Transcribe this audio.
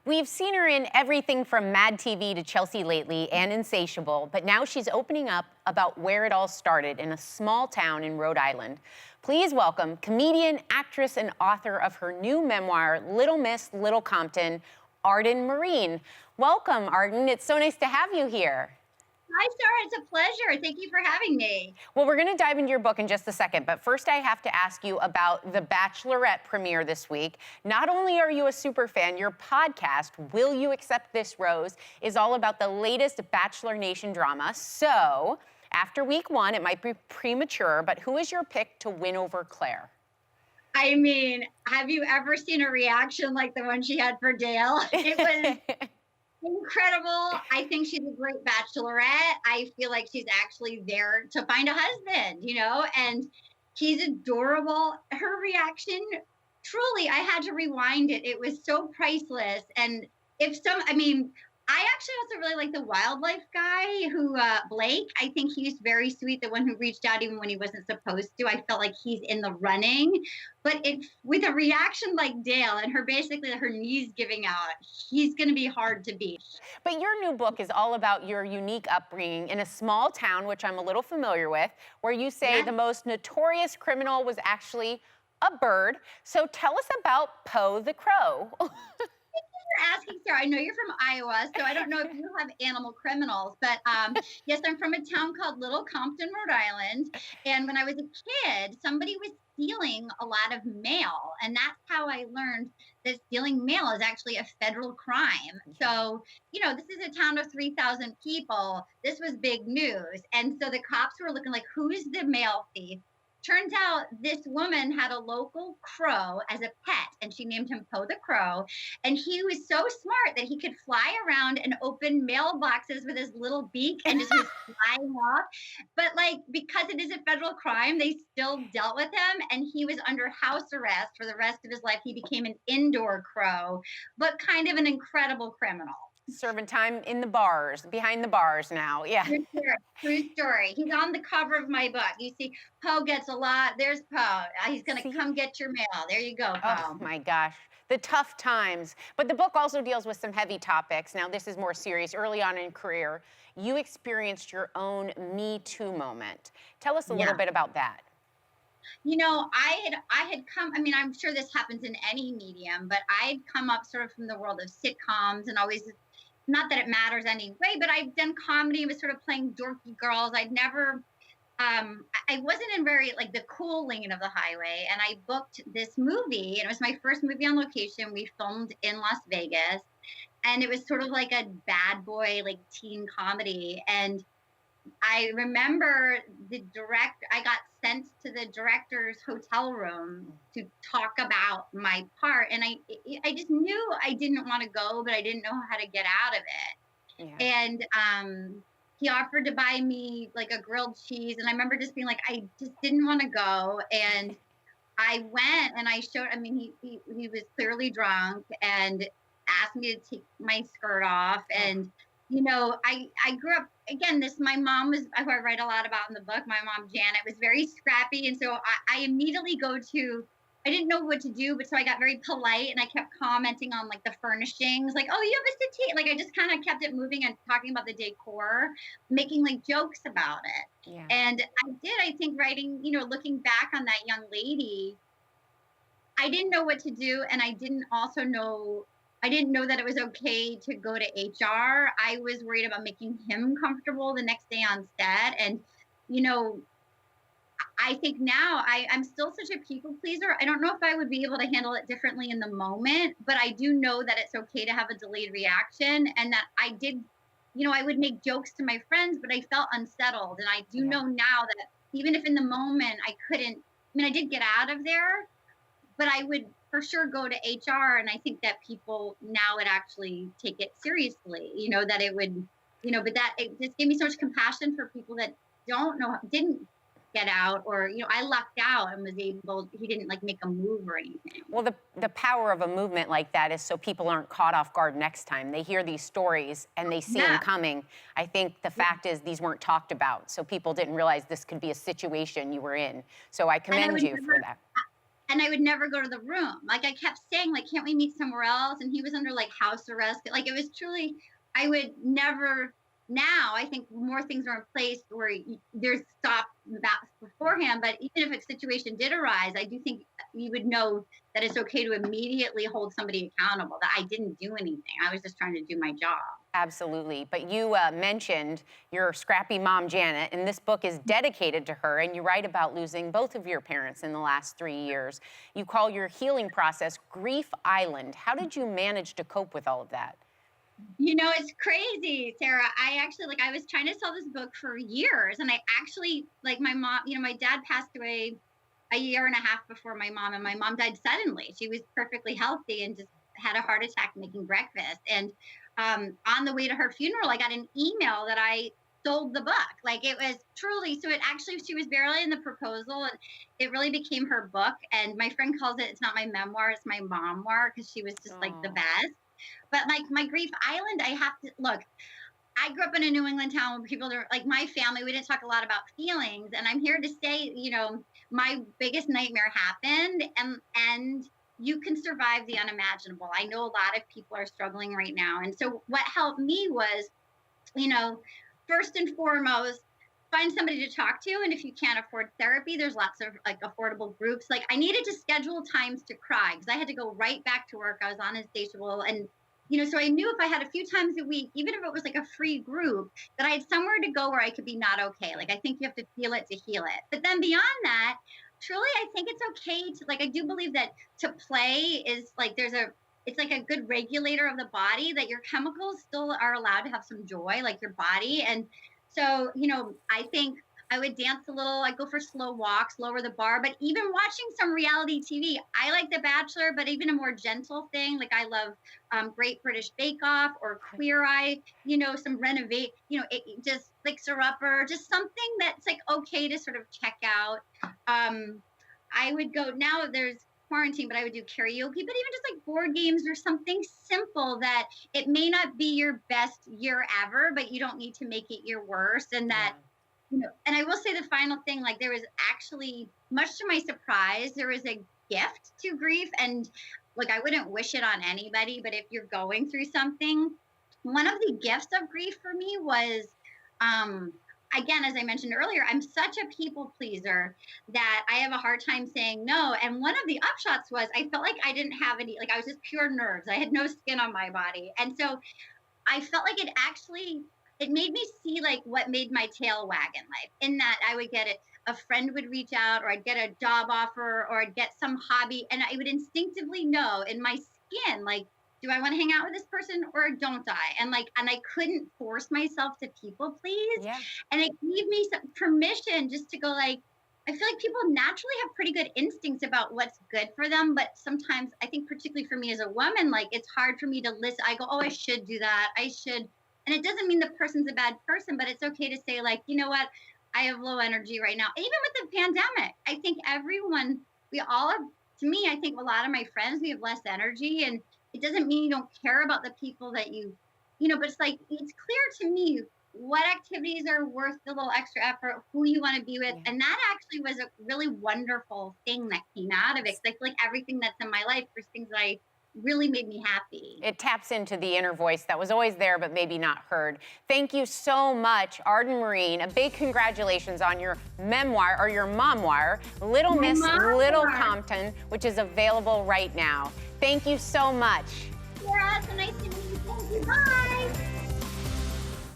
We've seen her in everything from Mad TV to Chelsea lately and Insatiable, but now she's opening up about where it all started in a small town in Rhode Island. Please welcome comedian, actress, and author of her new memoir, Miss Little Compton, Arden Myrin. Welcome, Arden. It's so nice to have you here. Hi, Sarah. It's a pleasure. Thank you for having me. Well, we're going to dive into your book in just a second, but first I have to ask you about the Bachelorette premiere this week. Not only are you a super fan, your podcast, Will You Accept This Rose, is all about the latest Bachelor Nation drama. So, after week one, it might be premature, but who is your pick to win over Claire? I mean, have you ever seen a reaction like the one she had for Dale? It was incredible. I think she's a great bachelorette. I feel like she's actually there to find a husband, and he's adorable. Her reaction, truly, I had to rewind it. It was so priceless. And I actually also really like the wildlife guy who, Blake. I think he's very sweet, the one who reached out even when he wasn't supposed to. I felt like he's in the running. But with a reaction like Dale and her knees giving out, he's going to be hard to beat. But your new book is all about your unique upbringing in a small town, which I'm a little familiar with, where you say the most notorious criminal was actually a bird. So tell us about Poe the Crow. Asking, Sarah, I know you're from Iowa, so I don't know if you have animal criminals, but yes, I'm from a town called Little Compton, Rhode Island. And when I was a kid, somebody was stealing a lot of mail. And that's how I learned that stealing mail is actually a federal crime. So, this is a town of 3,000 people. This was big news. And so the cops were looking like, who's the mail thief? Turns out this woman had a local crow as a pet, and she named him Poe the Crow. And he was so smart that he could fly around and open mailboxes with his little beak and just was flying off. But because it is a federal crime, they still dealt with him, and he was under house arrest for the rest of his life. He became an indoor crow, but kind of an incredible criminal. Serving time in the bars, behind the bars now. Yeah. True story. He's on the cover of my book. You see, Poe gets a lot. There's Poe. He's going to come get your mail. There you go, Poe. Oh, my gosh. The tough times. But the book also deals with some heavy topics. Now, this is more serious. Early on in career, you experienced your own Me Too moment. Tell us a little bit about that. I had come, I'm sure this happens in any medium, but I'd come up sort of from the world of sitcoms and always, not that it matters anyway, but I've done comedy, was sort of playing dorky girls. I'd never, I wasn't in very, the cool lane of the highway, and I booked this movie, and it was my first movie on location. We filmed in Las Vegas, and it was sort of like a bad boy, teen comedy, and I remember I got sent to the director's hotel room to talk about my part. And I just knew I didn't want to go, but I didn't know how to get out of it. Yeah. And he offered to buy me a grilled cheese. And I remember just being I just didn't want to go. And I went and I showed, he was clearly drunk and asked me to take my skirt off. And I grew up, again, my mom was, who I write a lot about in the book, my mom, Janet, was very scrappy. And so I immediately I didn't know what to do, but so I got very polite and I kept commenting on the furnishings, oh, you have a settee. I just kind of kept it moving and talking about the decor, making jokes about it. Yeah. And I think writing, looking back on that young lady, I didn't know what to do. And I didn't know that it was okay to go to HR. I was worried about making him comfortable the next day on set. And, I think now I'm still such a people pleaser. I don't know if I would be able to handle it differently in the moment, but I do know that it's okay to have a delayed reaction, and that I did, I would make jokes to my friends, but I felt unsettled. And I do know now that even if in the moment I couldn't, I did get out of there, but I would for sure go to HR. And I think that people now would actually take it seriously, that it would, but that it just gave me so much compassion for people that didn't get out, or, I lucked out and he didn't make a move or anything. Well, the power of a movement like that is so people aren't caught off guard next time. They hear these stories and they see them coming. I think the fact is these weren't talked about, so people didn't realize this could be a situation you were in. So I commend you for that. and I would never go to the room. Like, I kept saying, like, can't we meet somewhere else? And he was under like house arrest. Like, it was truly, I would never. Now I think more things are in place where there's stop that beforehand. But even if a situation did arise, I do think you would know that it's okay to immediately hold somebody accountable. That I didn't do anything. I was just trying to do my job. Absolutely. But you mentioned your scrappy mom, Janet, and this book is dedicated to her. And you write about losing both of your parents in the last 3 years. You call your healing process Grief Island. How did you manage to cope with all of that? You know, it's crazy, Sarah. I actually, like, I was trying to sell this book for years. And I actually, like, my mom, you know, my dad passed away a year and a half before my mom, and my mom died suddenly. She was perfectly healthy and just had a heart attack making breakfast. And on the way to her funeral, I got an email that I sold the book. Like, it was truly, so it actually, she was barely in the proposal, and it really became her book. And my friend calls it, it's not my memoir, it's my memoir, because she was just like the best. But like my Grief Island, I have to look. I grew up in a New England town where people are like, my family, we didn't talk a lot about feelings. And I'm here to say, you know, my biggest nightmare happened, and you can survive the unimaginable. I know a lot of people are struggling right now. And so what helped me was, you know, first and foremost, find somebody to talk to. And if you can't afford therapy, there's lots of like affordable groups. Like, I needed to schedule times to cry because I had to go right back to work. I was insatiable. And, you know, so I knew if I had a few times a week, even if it was like a free group, that I had somewhere to go where I could be not okay. Like, I think you have to feel it to heal it. But then beyond that, truly, I think it's okay to, like, I do believe that to play is like, it's like a good regulator of the body, that your chemicals still are allowed to have some joy, like your body. And so, you know, I think I would dance a little, I go for slow walks, lower the bar, but even watching some reality TV, I like The Bachelor, but even a more gentle thing. Like, I love Great British Bake Off or Queer Eye, you know, some renovate, you know, it just fix her up, or just something that's like okay to sort of check out. I would go, now there's quarantine, but I would do karaoke, but even just like board games or something simple that it may not be your best year ever, but you don't need to make it your worst. And that, you know, and I will say the final thing, like, there was actually, much to my surprise, there was a gift to grief. And look, I wouldn't wish it on anybody, but if you're going through something, one of the gifts of grief for me was, again, as I mentioned earlier, I'm such a people pleaser that I have a hard time saying no. And one of the upshots was I felt like I didn't have any, like, I was just pure nerves. I had no skin on my body. And so I felt like it made me see like what made my tail wag in life, in that I would get it. A friend would reach out, or I'd get a job offer, or I'd get some hobby, and I would instinctively know in my skin, like, do I want to hang out with this person or don't I? And I couldn't force myself to people please. Yeah. And it gave me some permission just to go, like, I feel like people naturally have pretty good instincts about what's good for them. But sometimes I think, particularly for me as a woman, like, it's hard for me to listen. I go, oh, I should do that. I should. And it doesn't mean the person's a bad person, but it's okay to say, like, you know what? I have low energy right now. Even with the pandemic, I think we all have, to me, I think a lot of my friends, we have less energy, and it doesn't mean you don't care about the people that you know, but it's like, it's clear to me what activities are worth the little extra effort, who you want to be with. Yeah. And that actually was a really wonderful thing that came out of it. 'Cause I feel like everything that's in my life was things that really made me happy. It taps into the inner voice that was always there, but maybe not heard. Thank you so much, Arden Myrin. A big congratulations on your memoir, or your memoir, Miss Little Compton, which is available right now. Thank you so much. Yeah, so nice to meet you. Thank you. Bye.